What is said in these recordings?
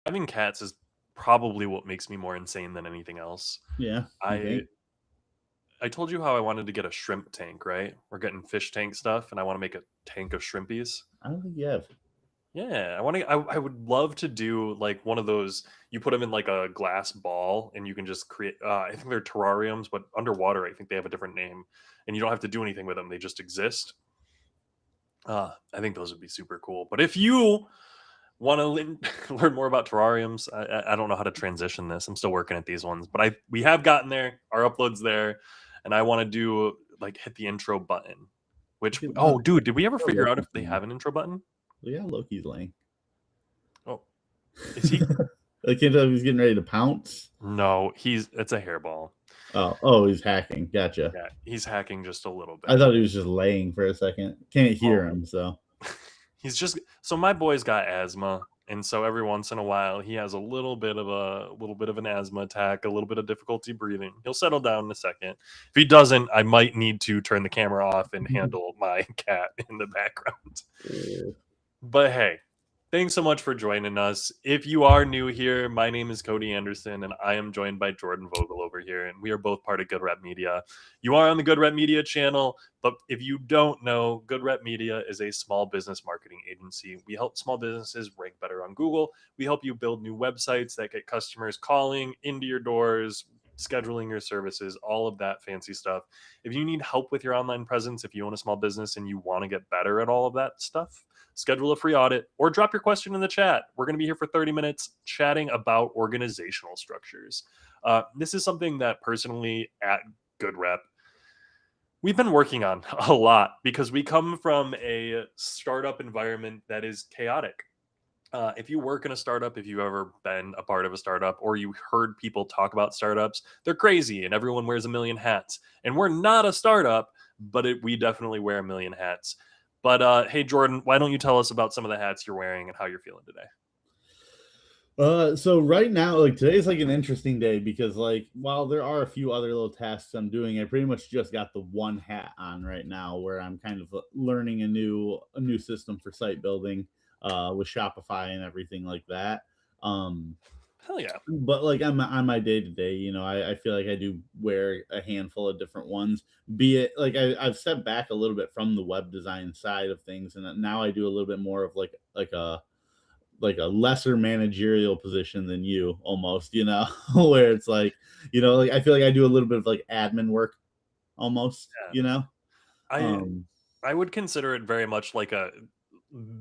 Having cats is probably what makes me more insane than anything else. Yeah, you I think? I told you how I wanted to get a shrimp tank, right? We're getting fish tank stuff, and I want to make a tank of shrimpies. I don't think you have. Yeah, I want to. I would love to do like one of those. You put them in like a glass ball, and you can just create. I think they're terrariums, but underwater, I think they have a different name, and you don't have to do anything with them. They just exist. I think those would be super cool. But if you want to learn more about terrariums, I don't know how to transition this. I'm still working at these ones, but we have gotten there. Our uploads there, and I want to do like hit the intro button. You Which can, dude, did we ever figure out Loki's if they lane. have an intro button? Yeah, Loki's lane. Oh, is he? I can't tell if he's getting ready to pounce. No, it's a hairball. Oh, he's hacking. Gotcha. Yeah, he's hacking just a little I bit. thought he was just laying for a second. Can't Oh, hear him, so. he's just so my boy's got asthma, and so every once in a while he has a little bit of an asthma attack, a little bit of difficulty breathing. He'll settle down in a second. If he doesn't, I might need to turn the camera off and handle my cat in the background. But hey, thanks so much for joining us. If you are new here, my name is Cody Anderson, and I am joined by Jordan Vogel over here, and we are both part of Good Rep Media. You are on the Good Rep Media channel, but if you don't know, Good Rep Media is a small business marketing agency. We help small businesses rank better on Google. We help you build new websites that get customers calling into your doors, scheduling your services, all of that fancy stuff. If you need help with your online presence, if you own a small business and you want to get better at all of that stuff, schedule a free audit or drop your question in the chat. We're going to be here for 30 minutes chatting about organizational structures. This is something that personally at Good Rep, we've been working on a lot because we come from a startup environment that is chaotic. If you work in a startup, if you've ever been a part of a startup or you heard people talk about startups, they're crazy and everyone wears a million hats. And we're not a startup, but we definitely wear a million hats. But hey, Jordan, why don't you tell us about some of the hats you're wearing and how you're feeling today? So right now, like today's like an interesting day because like while there are a few other little tasks I'm doing, I pretty much just got the one hat on right now where I'm kind of learning a new system for site building with Shopify and everything like that. Um Hell yeah. but like on my day to day, I feel like I do wear a handful of different ones. Be it like I've stepped back a little bit from the web design side of things, and now I do a little bit more of like a lesser managerial position than you almost, where it's like I feel like I do a little bit of like admin work almost, Yeah. I um I would consider it very much like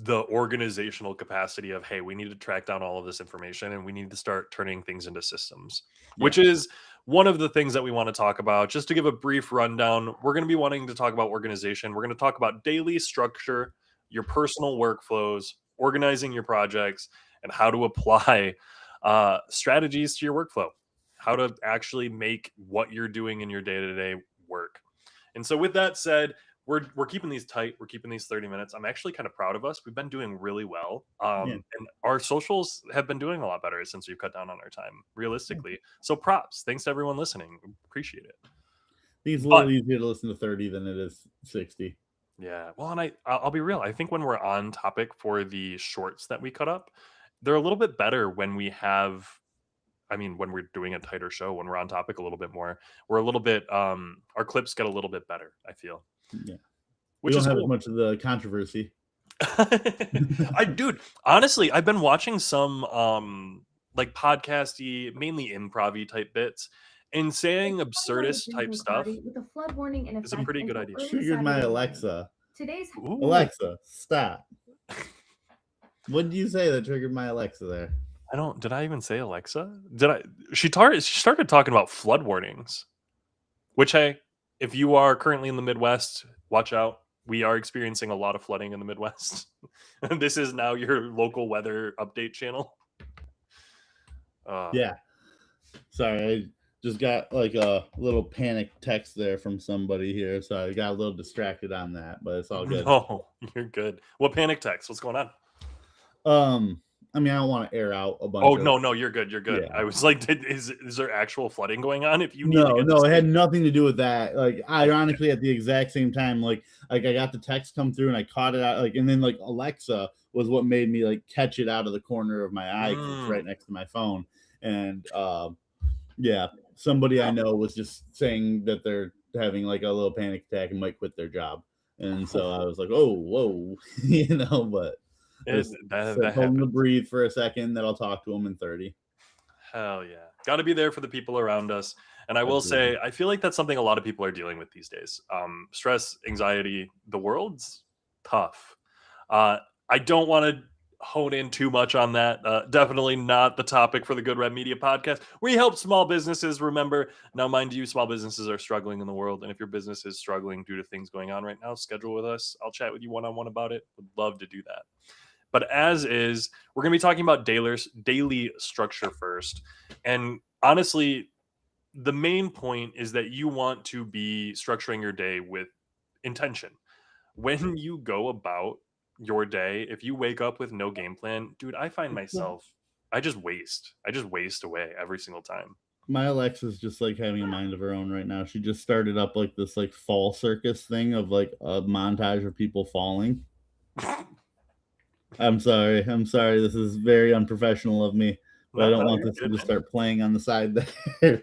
the organizational capacity of, hey, we need to track down all of this information and we need to start turning things into systems, yeah. which is one of the things that we want to talk about. Just to give a brief rundown, we're going to be wanting to talk about organization. We're going to talk about daily structure, your personal workflows, organizing your projects, and how to apply strategies to your workflow, how to actually make what you're doing in your day-to-day work. And so with that said, we're keeping these tight. We're keeping these 30 minutes. I'm actually kind of proud of us. We've been doing really well. Yeah. And our socials have been doing a lot better since we've cut down on our time, realistically. So props. Thanks to everyone listening. Appreciate it. I think it's a But little easier to listen to 30 than it is 60. yeah, well, and I'll be real. I think when we're on topic for the shorts that we cut up, they're a little bit better when we have, I mean, when we're doing a tighter show, when we're on topic a little bit more, we're a little bit, our clips get a little bit better, I feel, Yeah, we which don't is have as cool. much of the controversy. Dude, honestly, I've been watching some like podcasty, mainly improv type bits, and A saying tornado is absurdist type moving stuff cloudy with a flood warning in is a effect pretty good until idea. early Triggered my Saturday morning. Alexa. Today's Ooh, Alexa, stop. What did you say that triggered my Alexa there? did I even say Alexa? Did I she started talking about flood warnings, which, hey, if you are currently in the Midwest, watch out. We are experiencing a lot of flooding in the Midwest. This is now your local weather update channel. Uh Yeah, sorry, I just got like a little panic text there from somebody here, so I got a little distracted on that, but it's all good. no, you're good. What panic text? What's going on? Um, I mean, I don't want to air out a Oh bunch of. no, no, you're good. You're good. Yeah. I was like, is there actual flooding going on? If you need to No, get no, this it had thing, nothing to do with that. Like, ironically, at the exact same time, like I got the text come through and I caught it out, like, and then like Alexa was what made me like catch it out of the corner of my eye because it's Mm. right next to my phone. And yeah, somebody I know was just saying that they're having like a little panic attack and might quit their job. And so I was like, oh, whoa, but I It, just that, said, that told him to happens. breathe for a second, that I'll talk to him in 30. Hell yeah. Got to be there for the people around us. And I will Absolutely. say, I feel like that's something a lot of people are dealing with these days. Stress, anxiety, the world's tough. Uh, I don't want to hone in too much on that. Definitely not the topic for the Good Red Media podcast. We help small businesses. Remember, now, mind you, small businesses are struggling in the world. And if your business is struggling due to things going on right now, schedule with us. I'll chat with you one on one about it. Would love to do that. But as is, we're going to be talking about daily structure first. And honestly, the main point is that you want to be structuring your day with intention. When you go about your day, if you wake up with no game plan, dude, I find myself, I just waste away every single time. My Alexa's just like having a mind of her own right now. She just started up like this like fall circus thing of like a montage of people falling. I'm sorry. I'm sorry. This is very unprofessional of me, but I No, don't no, want you're this to good, just man. start playing on the side there.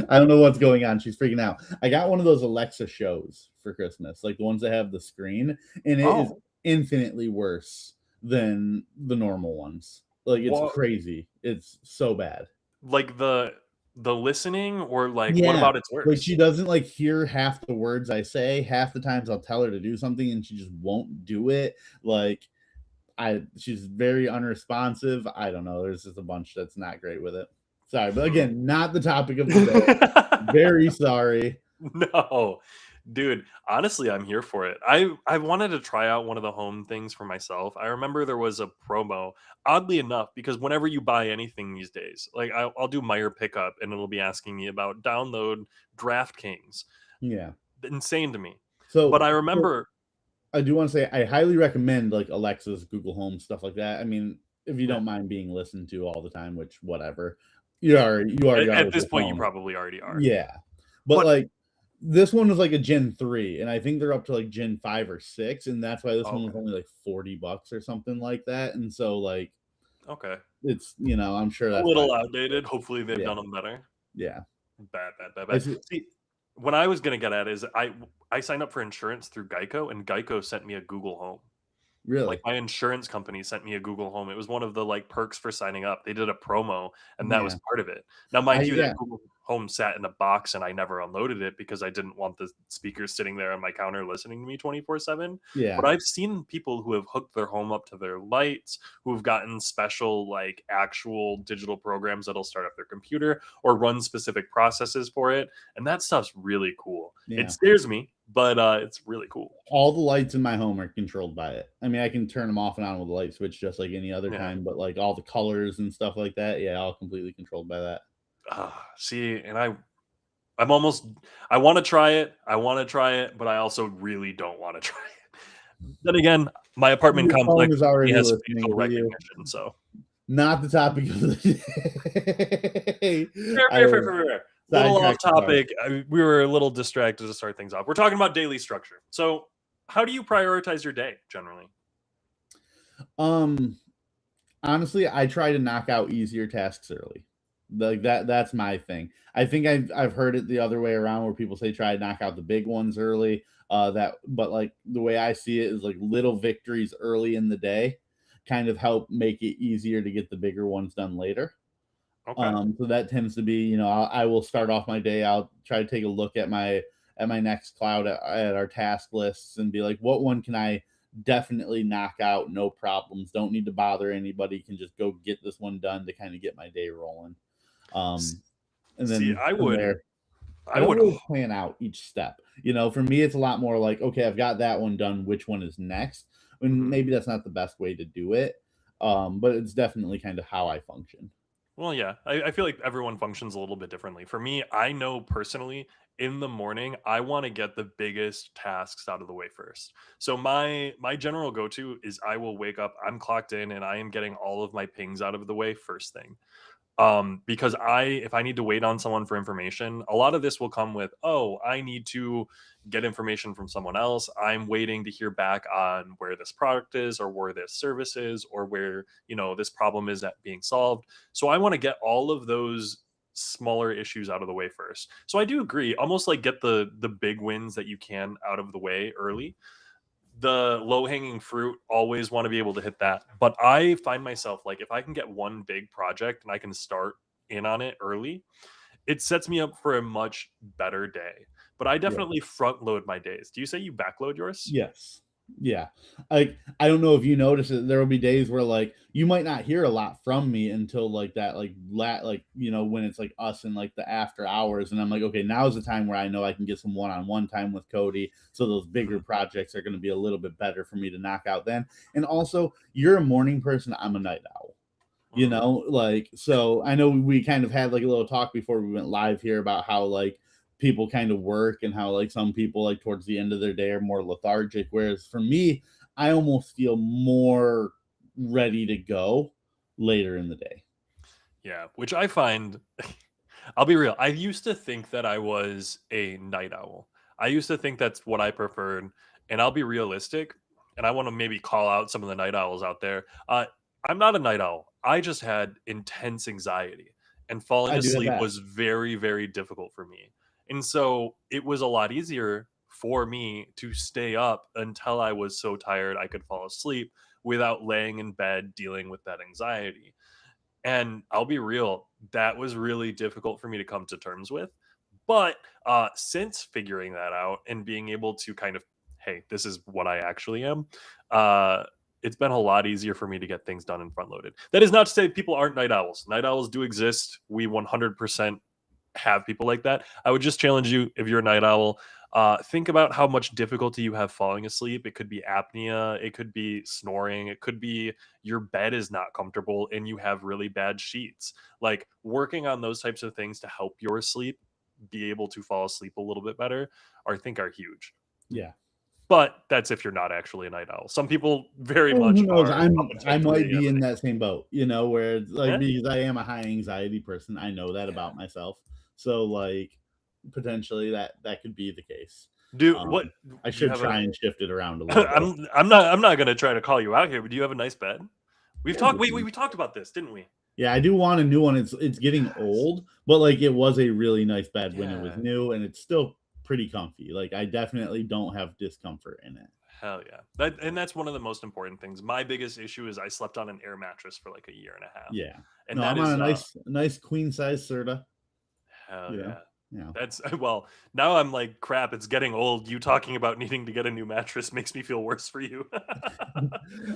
I don't know what's going on. She's freaking out. I got one of those Alexa shows for Christmas, like the ones that have the screen, and it is Oh, infinitely worse than the normal ones. Like it's what? crazy. It's so bad. Like the listening, or like what Yeah. about its Like she worse? doesn't like hear half the words I say. Half the times I'll tell her to do something and she just won't do it. Like she's very unresponsive. I don't know. There's just a bunch that's not great with it. Sorry, but Hmm. again, not the topic of the day. Very sorry. No, dude, honestly, I'm here for it. I wanted to try out one of the home things for myself. I remember there was a promo, oddly enough, because whenever you buy anything these days, like I'll do Meyer pickup and it'll be asking me about download DraftKings. Yeah. Insane to me. But So, I so remember, I do want to say I highly recommend like Alexa's, Google Home, stuff like that. I mean, if you yeah, don't mind being listened to all the time, which whatever, you already are at with this your point you phone. probably already are. Yeah. But But like this one was like a Gen 3, and I think they're up to like Gen 5 or 6, and that's why this one was okay, only like $40 or something like that. And so like okay, it's I'm sure a that's why. little outdated. Hopefully they've Yeah. done them better. Yeah. Bad, bad, bad, I bad. see. See, what I was gonna get at is I signed up for insurance through Geico, and Geico sent me a Google Home. Like, Really? my insurance company sent me a Google Home. It was one of the, like, perks for signing up. They did a promo, and that was Yeah. part of it. Now, mind you, that Yeah. Google Home sat in a box, and I never unloaded it because I didn't want the speakers sitting there on my counter listening to me 24/7. Yeah. But I've seen people who have hooked their home up to their lights, who've gotten special, like, actual digital programs that'll start up their computer or run specific processes for it, and that stuff's really cool. It Yeah. scares me, but, it's really cool. All the lights in my home are controlled by it. I mean, I can turn them off and on with a light switch just like any other Yeah. time, but like all the colors and stuff like that, yeah, all completely controlled by that. See, and I'm almost I wanna try it, but I also really don't wanna try it. Then again, my apartment Your phone complex is only already has listening facial to you. recognition, so Not the topic of the day. fair, I fair, fair, will fair, fair. Little off sidetrack the car. topic, we were a little distracted to start things off. We're talking about daily structure. So, how do you prioritize your day generally? Um, Honestly, I try to knock out easier tasks early. Like that's my thing. I think I've heard it the other way around where people say try to knock out the big ones early. But like the way I see it is like little victories early in the day kind of help make it easier to get the bigger ones done later. Okay. So that tends to be, I will start off my day. I'll try to take a look at my next cloud at our task lists and be like, what one can I definitely knock out? No problems. Don't need to bother anybody. Can just go get this one done to kind of get my day rolling. S Um, and see, then from there, I I don't would really plan out each step. For me, it's a lot more like, okay, I've got that one done. Which one is next? And mhm. maybe that's not the best way to do it. But it's definitely kind of how I function. Well, yeah, I feel like everyone functions a little bit differently. For me, I know personally in the morning, I want to get the biggest tasks out of the way first. So my general go to is I will wake up, I'm clocked in, and I am getting all of my pings out of the way first thing. Because if I need to wait on someone for information, a lot of this will come with, oh, I need to get information from someone else. I'm waiting to hear back on where this product is or where this service is or where, this problem is at being solved. So I want to get all of those smaller issues out of the way first. So I do agree, almost like get the big wins that you can out of the way early. The low hanging fruit, always want to be able to hit that. But I find myself like, if I can get one big project and I can start in on it early, it sets me up for a much better day. But I Yeah. definitely front load my days. Do you say you backload yours? Yes. Yeah. I don't know if you notice it. There will be days where like you might not hear a lot from me until like that, when it's like us and like the after hours. And I'm like, okay, now's the time where I know I can get some one-on-one time with Cody. So those bigger Mhm. projects are going to be a little bit better for me to knock out then. And also, you're a morning person, I'm a night owl. Mhm. Like, so I know we kind of had like a little talk before we went live here about how like people kind of work and how like some people like towards the end of their day are more lethargic, whereas for me, I almost feel more ready to go later in the day. Yeah, which I find, I'll be real. I used to think that I was a night owl. I used to think that's what I preferred. And I'll be realistic. And I want to maybe call out some of the night owls out there. I'm not a night owl. I just had intense anxiety, and falling I do have asleep that. was very, very difficult for me. And so it was a lot easier for me to stay up until I was so tired I could fall asleep without laying in bed dealing with that anxiety. And I'll be real, that was really difficult for me to come to terms with. But since figuring that out and being able to kind of, hey, this is what I actually am, uh, it's been a lot easier for me to get things done and front loaded. That is not to say people aren't night owls. Night owls do exist. We 100% have people like that. I would just challenge you, if you're a night owl, think about how much difficulty you have falling asleep. It could be apnea, it could be snoring, it could be your bed is not comfortable and you have really bad sheets. Like, working on those types of things to help your sleep be able to fall asleep a little bit better, I think are huge. Yeah. But that's if you're not actually a night owl. Some people very Well, much who knows? are up I until 3 might a.m. be in and that same boat, where it's like yeah, because I am a high anxiety person. I know that yeah. about myself. So like potentially that could be the case. Do what Um, I do you should have a try and shift it around a little bit. I'm not gonna try to call you out here, but do you have a nice bed? We've Yeah, talked we talked about this, didn't we? yeah, I do want a new one. It's getting Yes. old, but like it was a really nice bed when it was Yeah. new, and it's still pretty comfy. Like I definitely don't have discomfort in it. Hell yeah. That's one of the most important things. My biggest issue is I slept on an air mattress for like a year and a half. Yeah. And No, that I'm on is a nice queen size Serta. hell You know, yeah. yeah. That's well, now I'm like, crap, it's getting old. You talking about needing to get a new mattress makes me feel worse for you.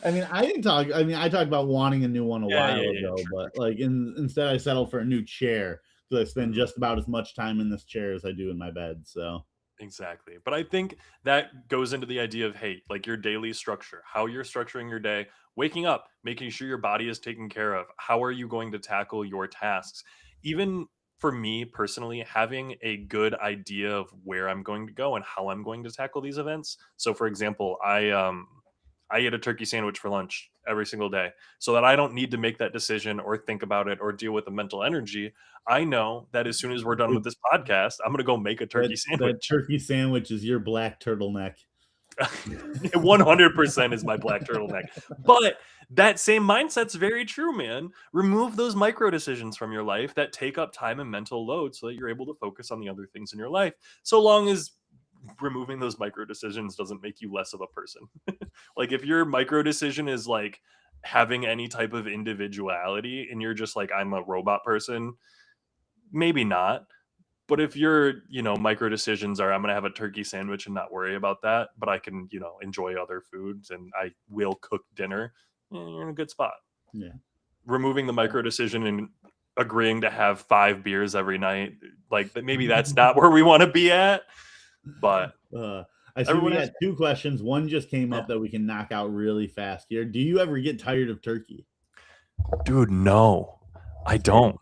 I mean, I didn't talk. I mean, I talked about wanting a new one a Yeah, yeah, while yeah. ago, True, true, but true. like instead, I settled for a new chair because I spend Mhm. just about as much time in this chair as I do in my bed. So Exactly. But I think that goes into the idea of, hey, like your daily structure, how you're structuring your day, waking up, making sure your body is taken care of. How are you going to tackle your tasks? Even for me personally, having a good idea of where I'm going to go and how I'm going to tackle these events. So for example, I eat a turkey sandwich for lunch every single day so that I don't need to make that decision or think about it or deal with the mental energy. I know that as soon as we're done with it, this podcast, I'm going to go make a turkey that sandwich. turkey sandwich is your black turtleneck. 100% is my black turtleneck. But that same mindset's very true, man. Remove those micro decisions from your life that take up time and mental load so that you're able to focus on the other things in your life. So long as removing those micro decisions doesn't make you less of a person. Like, if your micro decision is like having any type of individuality and you're just like, I'm a robot person, maybe not. But if your, micro decisions are, I'm going to have a turkey sandwich and not worry about that, but I can, enjoy other foods and I will cook dinner, you're in a good spot. Yeah. Removing the micro decision and agreeing to have 5 beers every night, like maybe that's not where we want to be at, but Uh, I see everyone we has, got two questions. One just came yeah. up that we can knock out really fast here. Do you ever get tired of turkey? Dude, no, I don't.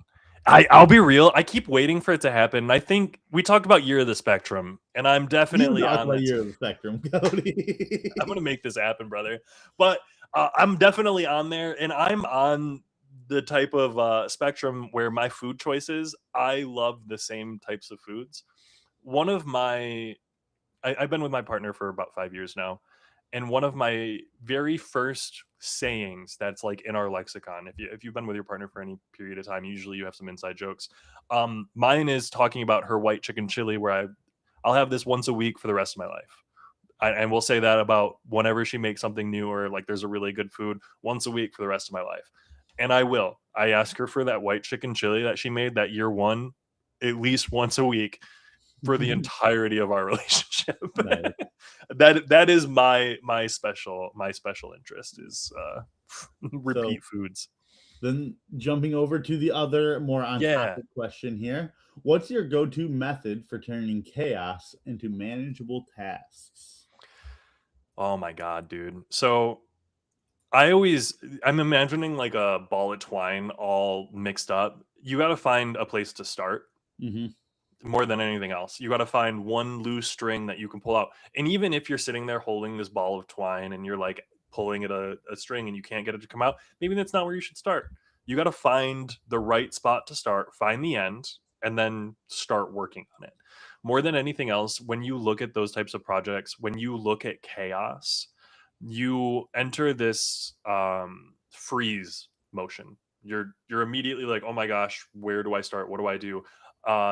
Same. I'll be real. I keep waiting for it to happen. I think we talked about Year of the Spectrum, and I'm You definitely talk on about the year of the spectrum, I'm Cody. gonna make this happen, brother. But I'm definitely on there, and I'm on. the type of spectrum where my food choices, I love the same types of foods. One of my I've been with my partner for about 5 years now, and one of my very first sayings that's like in our lexicon. If you've been with your partner for any period of time, usually you have some inside jokes. Mine is talking about her white chicken chili, where I'll have this once a week for the rest of my life. And we'll say that about whenever she makes something new, or like there's a really good food, once a week for the rest of my life. And I will. I ask her for that white chicken chili that she made that year one, at least once a week for the entirety of our relationship. Nice. That is my special interest is So repeat foods. then jumping over to the other more on Yeah. topic question here. What's your go-to method for turning chaos into manageable tasks? Oh my god, dude. So I'm imagining like a ball of twine all mixed up. You got to find a place to start Hmm. more than anything else. You got to find one loose string that you can pull out. And even if you're sitting there holding this ball of twine and you're like pulling at a string and you can't get it to come out, maybe that's not where you should start. You got to find the right spot to start, find the end, and then start working on it. More than anything else, when you look at those types of projects, when you look at chaos, you enter this freeze motion. You're immediately like, oh my gosh, where do I start? What do I do?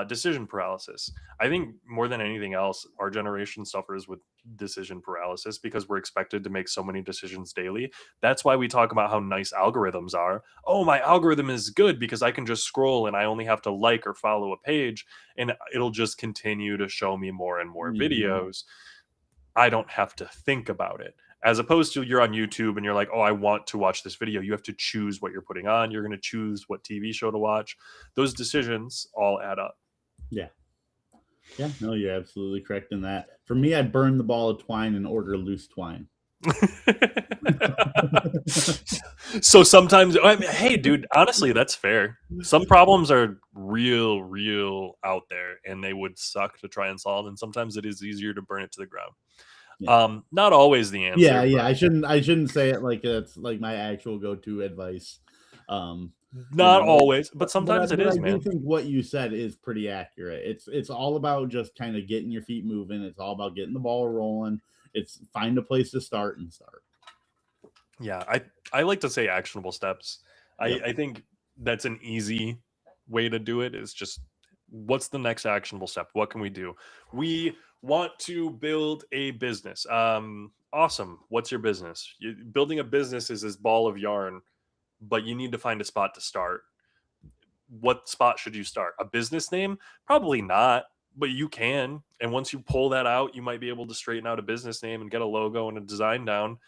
Decision paralysis. I think more than anything else, our generation suffers with decision paralysis because we're expected to make so many decisions daily. That's why we talk about how nice algorithms are. Oh, my algorithm is good because I can just scroll and I only have to like or follow a page and it'll just continue to show me more and more Hmm. videos. I don't have to think about it. As opposed to you're on YouTube and you're like, oh, I want to watch this video. You have to choose what you're putting on. You're going to choose what TV show to watch. Those decisions all add up. Yeah. Yeah. No, you're absolutely correct in that. For me, I burn the ball of twine and order loose twine. So sometimes, I mean, hey, dude, honestly, that's fair. Some problems are real out there and they would suck to try and solve. And sometimes it is easier to burn it to the ground. Yeah. Not always the Yeah, answer, yeah. but I shouldn't say it like it's like my actual go-to advice. Um, you not know, always, but sometimes it but I is, do man. think what you said is pretty accurate. It's all about just kind of getting your feet moving. It's all about getting the ball rolling. It's find a place to start and start. Yeah, I like to say actionable steps. Yep. I think that's an easy way to do it is just what's the next actionable step? What can we do? We want to build a business. Awesome. What's your business? Building a business is this ball of yarn, but you need to find a spot to start. What spot should you start? A business name? Probably not, but you can. And once you pull that out, you might be able to straighten out a business name and get a logo and a design down.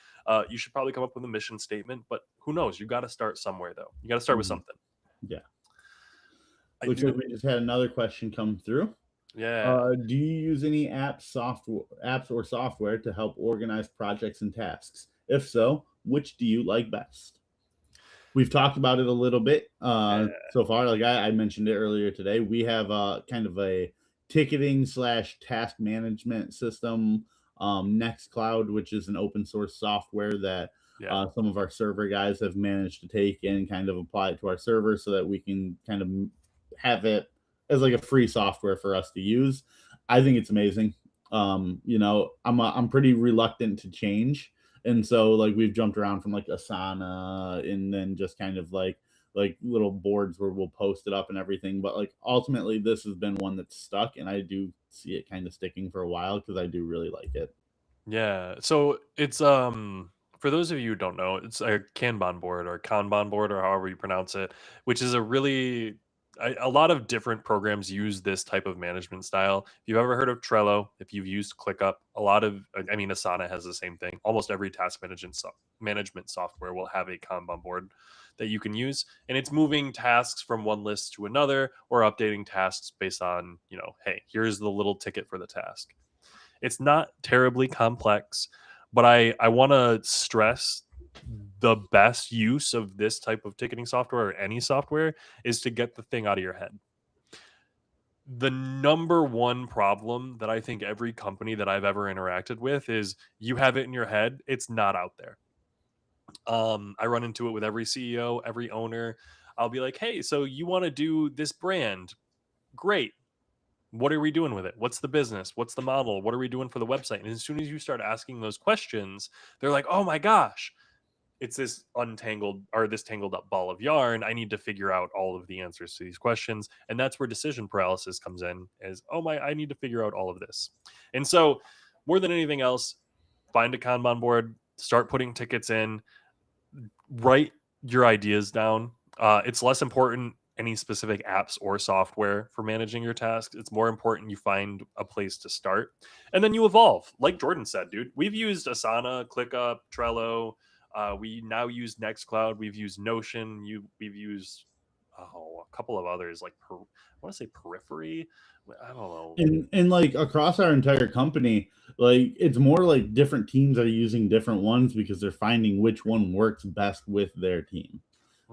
You should probably come up with a mission statement, but who knows? You got to start somewhere, though. You got to start with Mhm. something. Yeah. I Looks like do. we just had another question come through. Yeah. Do you use any apps or software to help organize projects and tasks? If so, which do you like best? We've talked about it a little bit Yeah. so far. Like I mentioned it earlier today, we have kind of a ticketing slash task management system, Nextcloud, which is an open source software that Yeah. some of our server guys have managed to take and kind of apply it to our server so that we can kind of have it as like a free software for us to use. I think it's amazing. I'm pretty reluctant to change, and so like we've jumped around from like Asana and then just kind of like little boards where we'll post it up and everything. But like ultimately, this has been one that's stuck, and I do see it kind of sticking for a while because I do really like it. Yeah. So it's for those of you who don't know, it's a Kanban board or Kanban board or however you pronounce it, which is a really a lot of different programs use this type of management style. If you've ever heard of Trello, if you've used ClickUp, a lot of I mean Asana has the same thing. Almost every task management software will have a Kanban board that you can use, and it's moving tasks from one list to another or updating tasks based on, hey, here's the little ticket for the task. It's not terribly complex, but I want to stress the best use of this type of ticketing software or any software is to get the thing out of your head. The number one problem that I think every company that I've ever interacted with is you have it in your head, it's not out there. I run into it with every CEO, every owner. I'll be like, hey, so you want to do this brand? Great. What are we doing with it? What's the business? What's the model? What are we doing for the website? And as soon as you start asking those questions, they're like, oh my gosh, it's this untangled or this tangled up ball of yarn. I need to figure out all of the answers to these questions. And that's where decision paralysis comes in, is, oh my, I need to figure out all of this. And so more than anything else, find a Kanban board, start putting tickets in, write your ideas down. It's less important any specific apps or software for managing your tasks. It's more important you find a place to start, and then you evolve. Like Jordan said, dude, we've used Asana, ClickUp, Trello. We now use Nextcloud. We've used Notion. We've used a couple of others like I want to say Periphery. I don't know. And like across our entire company, like it's more like different teams are using different ones because they're finding which one works best with their team.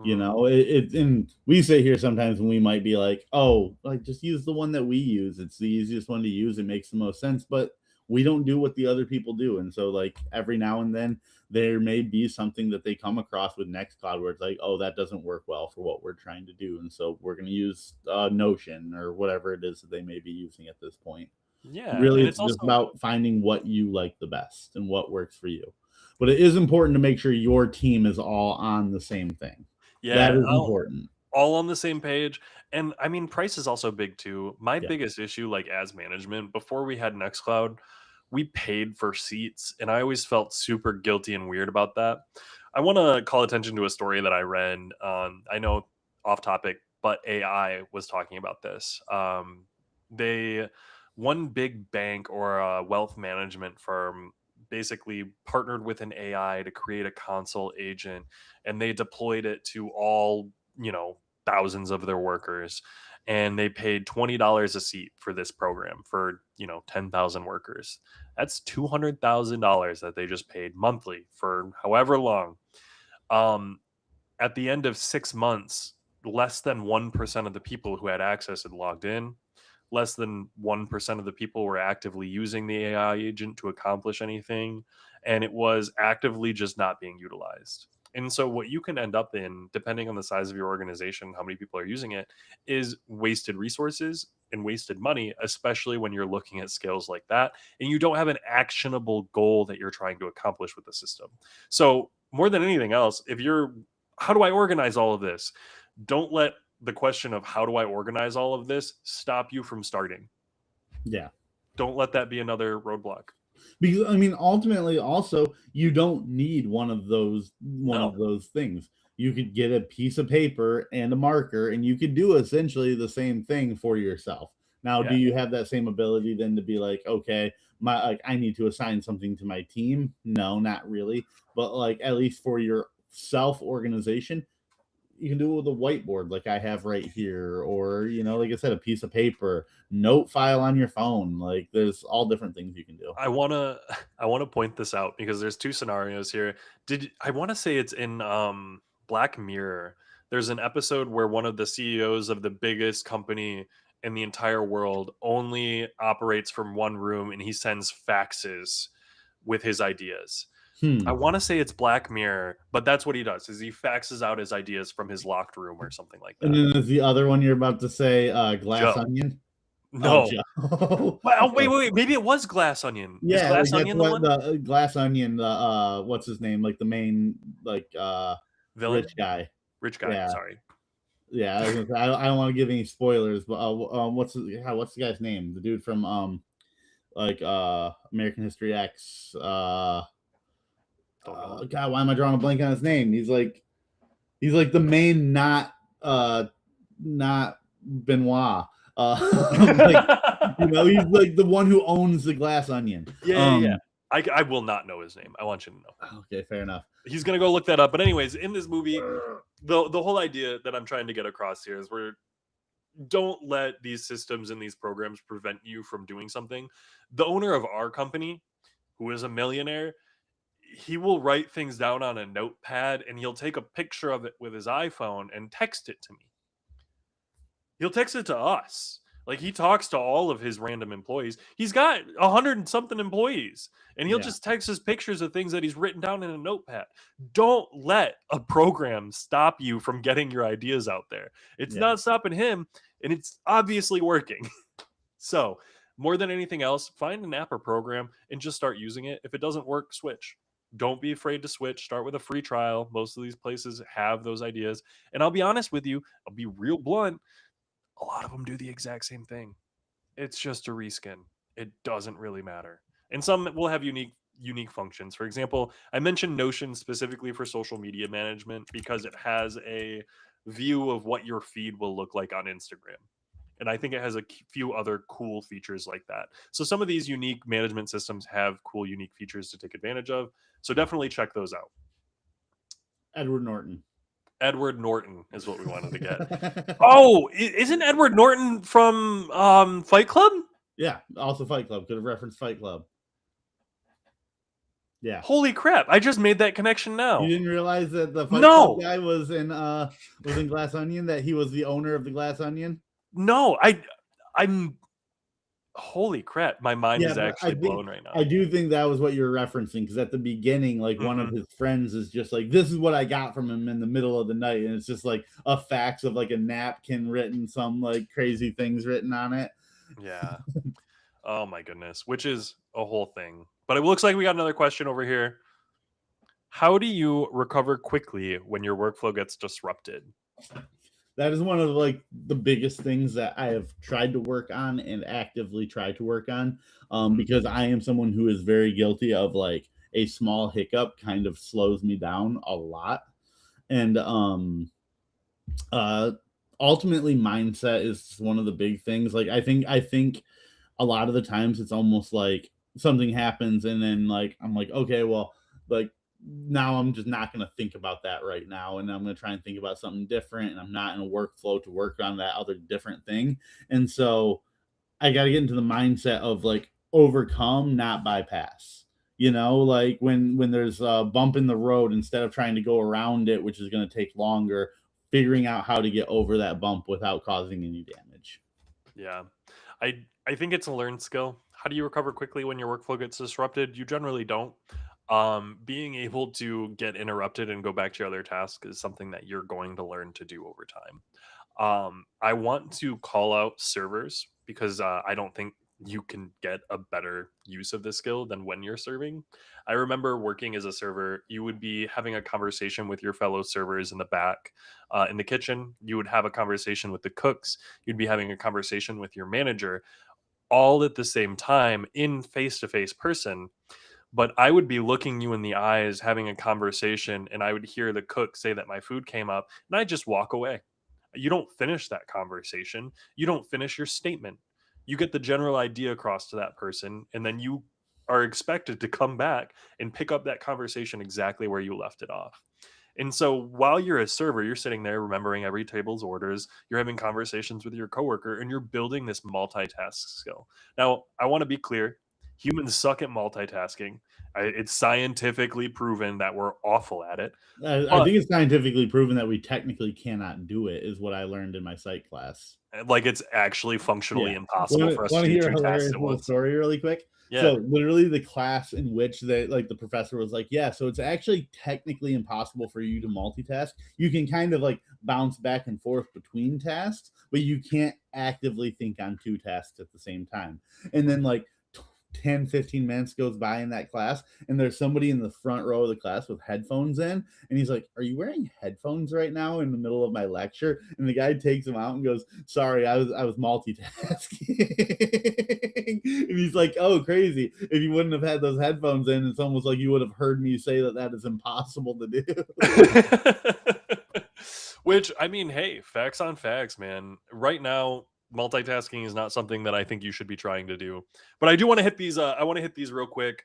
You Mhm. know, and we sit here sometimes and we might be like, oh, like just use the one that we use. It's the easiest one to use. It makes the most sense, but we don't do what the other people do. And so like every now and then there may be something that they come across with Nextcloud where it's like, oh, that doesn't work well for what we're trying to do. And so we're going to use Notion or whatever it is that they may be using at this point. Yeah, Really, and it's it's just also about finding what you like the best and what works for you. But it is important to make sure your team is all on the same thing. That yeah, is important. all on the same page. And I mean, price is also big too. My Yeah. biggest issue, like as management, before we had Nextcloud, we paid for seats, and I always felt super guilty and weird about that. I want to call attention to a story that I read. I know off topic, but AI was talking about this. They One big bank or a wealth management firm basically partnered with an AI to create a console agent, and they deployed it to all, thousands of their workers, and they paid $20 a seat for this program for 10,000 workers. That's $200,000 that they just paid monthly for however long. um, at the end of 6 months, less than 1% of the people who had access had logged in. Less than 1% of the people were actively using the AI agent to accomplish anything. And it was actively just not being utilized. And so, what you can end up in, depending on the size of your organization, how many people are using it, is wasted resources and wasted money, especially when you're looking at scales like that and you don't have an actionable goal that you're trying to accomplish with the system. So, more than anything else, if you're, how do I organize all of this? Don't let the question of how do I organize all of this stop you from starting. Yeah. Don't let that be another roadblock. Because I mean, ultimately, also, you don't need one No. of those things. You could get a piece of paper and a marker, and you could do essentially the same thing for yourself. Now, do Yeah. you have that same ability then to be like, okay, my like I need to assign something to my team? No, not really. But like at least for your self organization, you can do it with a whiteboard like I have right here, or like I said, a piece of paper, note file on your phone. Like there's all different things you can do. I want to I want to point this out because there's two scenarios here. Did I want to say it's in Black Mirror. There's an episode where one of the CEOs of the biggest company in the entire world only operates from one room, and he sends faxes with his ideas. I Hmm. want to say it's Black Mirror, but that's what he does. Is he faxes out his ideas from his locked room or something like And that. then there's the other one you're about to say, Glass Joe. Onion. Oh, No. Joe. Well, wait, wait, wait. Maybe it was Glass Onion. Is Yeah, like Glass that's Onion the what one? the Glass Onion, the what's his name? Like the main like Villain? rich guy. Rich guy. Yeah. Sorry. Yeah, I was gonna say, I don't want to give any spoilers, but what's the guy's name? The dude from like American History X. Don't know. God, why am I drawing a blank on his name? He's like the main not Benoit. Like he's like the one who owns the Glass Onion. Yeah, yeah, yeah. I will not know his name. I want you to know. Okay, fair enough. He's gonna go look that up. But anyways, in this movie, the whole idea that I'm trying to get across here is we're don't let these systems and these programs prevent you from doing something. The owner of our company, who is a millionaire, he will write things down on a notepad and he'll take a picture of it with his iPhone and text it to me. He'll text it to us. Like, he talks to all of his random employees. He's got 100 and something employees, and he'll Yeah. just text us pictures of things that he's written down in a notepad. Don't let a program stop you from getting your ideas out there. It's Yeah. not stopping him, and it's obviously working. So, more than anything else, find an app or program and just start using it. If it doesn't work, switch. Don't be afraid to switch. Start with a free trial. Most of these places have those ideas. And I'll be honest with you, I'll be real blunt. A lot of them do the exact same thing. It's just a reskin. It doesn't really matter. And some will have unique functions. For example, I mentioned Notion specifically for social media management because it has a view of what your feed will look like on Instagram. And I think it has a few other cool features like that. So some of these unique management systems have cool unique features to take advantage of. So definitely check those out. Edward Norton. Edward Norton is what we wanted to get. Oh, isn't Edward Norton from Fight Club? Yeah, also Fight Club. Could have referenced Fight Club. Yeah. Holy crap! I just made that connection You now. didn't realize that the Fight No, Club guy was in Glass Onion, that he was the owner of the Glass Onion? no, I'm. Holy crap! My mind Yeah, is but actually blown right now. I do think that was what you're referencing, because at the beginning, like, one of Mhm. his friends is just like, "This is what I got from him in the middle of the night," and it's just like a fax of like a napkin written, some like crazy things written on it. Yeah. Oh my goodness, which is a whole thing. But it looks like we got another question over here. How do you recover quickly when your workflow gets disrupted? That is one of like the biggest things that I have tried to work on and actively try to work on, Mhm. because I am someone who is very guilty of like a small hiccup kind of slows me down a lot. And uh ultimately mindset is one of the big things. Like, I think a lot of the times it's almost like something happens and then like I'm like, okay, well, like, now I'm just not going to think about that right now, and I'm going to try and think about something different, and I'm not in a workflow to work on that other different thing. And so I got to get into the mindset of like overcome, not bypass. Like when there's a bump in the road, instead of trying to go around it, which is going to take longer, figuring out how to get over that bump without causing any damage. Yeah. I think it's a learned skill. How do you recover quickly when your workflow gets disrupted? You generally don't. Being able to get interrupted and go back to your other task is something that you're going to learn to do over time. I want to call out servers because I don't think you can get a better use of this skill than when you're serving. I remember working as a server, you would be having a conversation with your fellow servers in the back, in the kitchen. You would have a conversation with the cooks. You'd be having a conversation with your manager, all at the same time in face to face person. But I would be looking you in the eyes, having a conversation, and I would hear the cook say that my food came up, and I just walk away. You don't finish that conversation. You don't finish your statement. You get the general idea across to that person, and then you are expected to come back and pick up that conversation exactly where you left it off. And so while you're a server, you're sitting there remembering every table's orders, you're having conversations with your coworker, and you're building this multitask skill. Now, I want to be clear, humans suck at multitasking. It's scientifically proven that we're awful at it. I But think it's scientifically proven that we technically cannot do it, is what I learned in my psych class. like it's actually functionally Yeah. impossible Want for us to to do hear a two tasks hilarious at little once. story really quick? Yeah. So literally the class in which the professor was like, yeah, so it's actually technically impossible for you to multitask. You can kind of like bounce back and forth between tasks, but you can't actively think on two tasks at the same time. And then like 10-15 minutes goes by in that class, and there's somebody in the front row of the class with headphones in, and he's like, are you wearing headphones right now in the middle of my lecture? And the guy takes them out and goes, sorry, I was multitasking. And he's like, oh, crazy, if you wouldn't have had those headphones in, it's almost like you would have heard me say that is impossible to do. Which, I mean, hey, facts on facts, man. Right now, multitasking is not something that I think you should be trying to do. But I do want to hit these. I want to hit these real quick.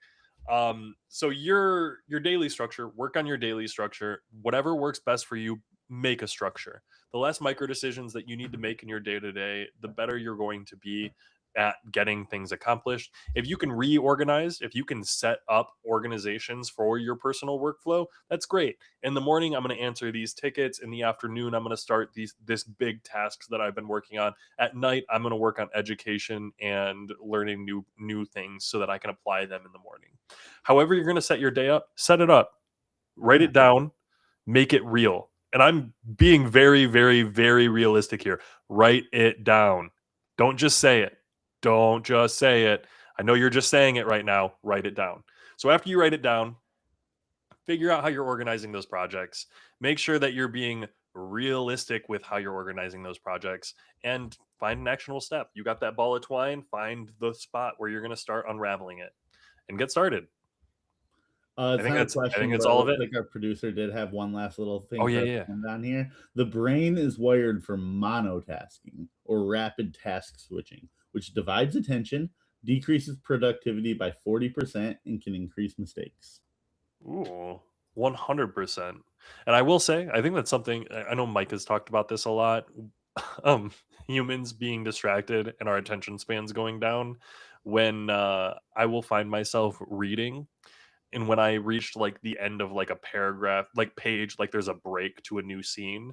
So your daily structure, work on your daily structure. Whatever works best for you, make a structure. The less micro decisions that you need to make in your day to day, the better you're going to be. at getting things accomplished. If you can reorganize, if you can set up organizations for your personal workflow, that's great. In the morning, I'm going to answer these tickets. In the afternoon, I'm going to start this big tasks that I've been working on. At night, I'm going to work on education and learning new things so that I can apply them in the morning. However you're going to set your day up, set it up. Write Yeah. it down, make it real. And I'm being very, very, very realistic here. Write it down. Don't just say it. Don't just say it. I know you're just saying it right now. Write it down. So after you write it down, figure out how you're organizing those projects. Make sure that you're being realistic with how you're organizing those projects and find an actionable step. You got that ball of twine, find the spot where you're going to start unraveling it and get started. It's not a I think question, it's but it all of looks it. like our producer did have one last little Oh thing yeah, for us yeah. to end on here. The brain is wired for monotasking or rapid task switching, which divides attention, decreases productivity by 40%, and can increase mistakes. Ooh, 100%. And I will say, I think that's something I know Mike has talked about this a lot. Um, humans being distracted and our attention spans going down. When I will find myself reading, and when I reached like the end of like a paragraph, like page, like there's a break to a new scene,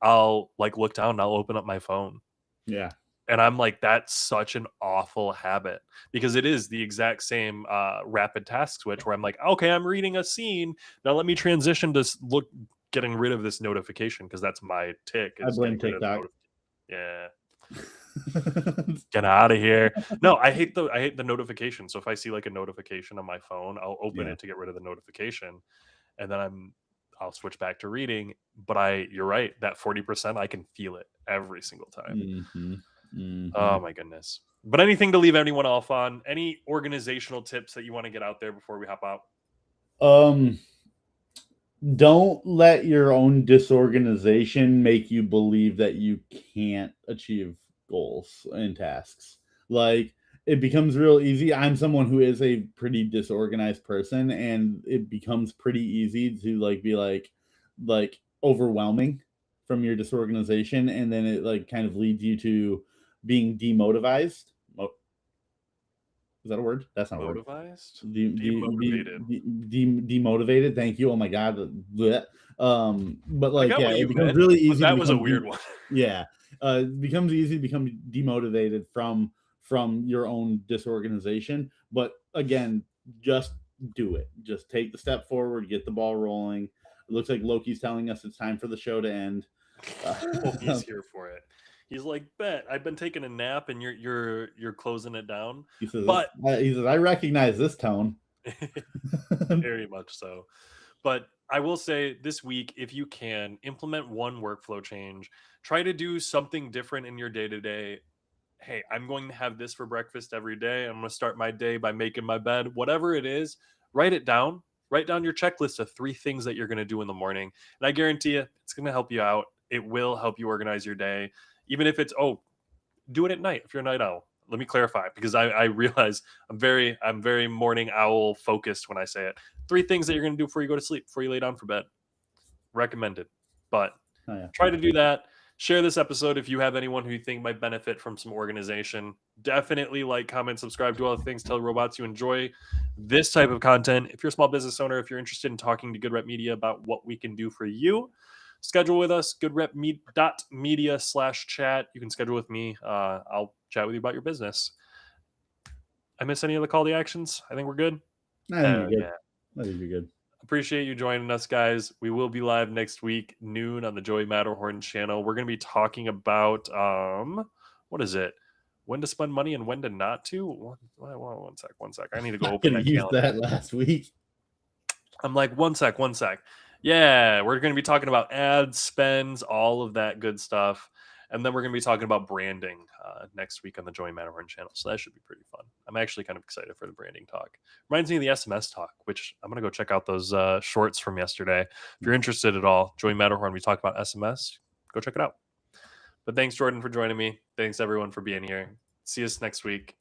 I'll like look down and I'll open up my phone. Yeah. And I'm like, that's such an awful habit because it is the exact same rapid task switch where I'm like, okay, I'm reading a scene. Now let me transition to getting rid of this notification because that's my tick I is blame getting rid of the TikTok. yeah. Get out of here. No, I hate the notification. So if I see like a notification on my phone, I'll open Yeah. it to get rid of the notification. And then I'll switch back to reading. But you're right, that 40%, I can feel it every single time. Mm-hmm. Mm-hmm. Oh my goodness. But anything to leave anyone off on? Any organizational tips that you want to get out there before we hop out? Um, don't let your own disorganization make you believe that you can't achieve goals and tasks. Like it becomes real easy. I'm someone who is a pretty disorganized person, and it becomes pretty easy to be like overwhelming from your disorganization, and then it like kind of leads you to being demotivized. Is that a word? That's not a word. Motivized? De- Demotivated. demotivated. Thank you. Oh my god. Blech. But I like, got yeah, what it you becomes meant, really but easy to that was a become weird one. yeah. It becomes easy to become demotivated from your own disorganization. But again, just do it. Just take the step forward, get the ball rolling. It looks like Loki's telling us it's time for the show to end. Well, he's here for it. He's like, bet I've been taking a nap and you're closing it down. he says, But I recognize this tone. very much so. But I will say this week, if you can implement one workflow change, try to do something different in your day to day. Hey, I'm going to have this for breakfast every day. I'm going to start my day by making my bed. Whatever it is, write it down. Write down your checklist of 3 things that you're going to do in the morning. And I guarantee you, it's going to help you out. It will help you organize your day. Even if it's, oh, do it at night if you're a night owl. Let me clarify because I realize I'm very morning owl focused when I say it. 3 things that you're going to do before you go to sleep, before you lay down for bed. Recommended. But Oh, yeah. try to do that. Share this episode if you have anyone who you think might benefit from some organization. Definitely like, comment, subscribe, do all the things. Tell robots you enjoy this type of content. If you're a small business owner, if you're interested in talking to Good Rep Media about what we can do for you, schedule with us. goodrepmedia.media/chat. You can schedule with me. I'll chat with you about your business. I miss any of the call to actions? I think we're good. I think you're good. Yeah. I think you're good. Appreciate you joining us, guys. We will be live next week, noon on the Joey Matterhorn channel. We're going to be talking about what is it? When to spend money and when to not to. One sec. I need to go I open could that have used calendar. that last week. I'm like, one sec. Yeah, we're going to be talking about ads, spends, all of that good stuff. And then we're going to be talking about branding next week on the Joey Matterhorn channel. So that should be pretty fun. I'm actually kind of excited for the branding talk. Reminds me of the SMS talk, which I'm going to go check out those shorts from yesterday. If you're interested at all, Joey Matterhorn, we talked about SMS. Go check it out. But thanks, Jordan, for joining me. Thanks, everyone, for being here. See us next week.